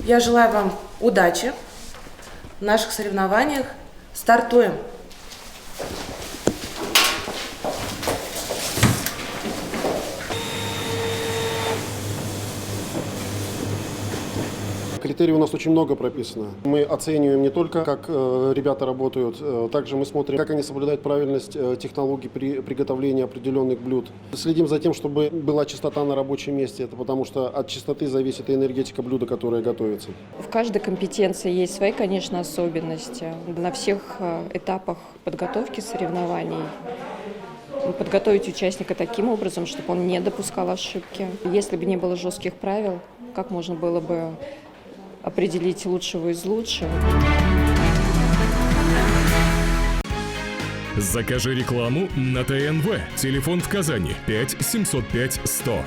Я желаю вам удачи в наших соревнованиях. Стартуем! Критерий у нас очень много прописано. Мы оцениваем не только, как ребята работают, также мы смотрим, как они соблюдают правильность технологий при приготовлении определенных блюд. Следим за тем, чтобы была чистота на рабочем месте, это потому что от чистоты зависит и энергетика блюда, которое готовится. В каждой компетенции есть свои, конечно, особенности. На всех этапах подготовки соревнований подготовить участника таким образом, чтобы он не допускал ошибки. Если бы не было жестких правил, как можно было бы определить лучшего из лучших? Закажи рекламу на ТНВ. Телефон в Казани 5 705 100.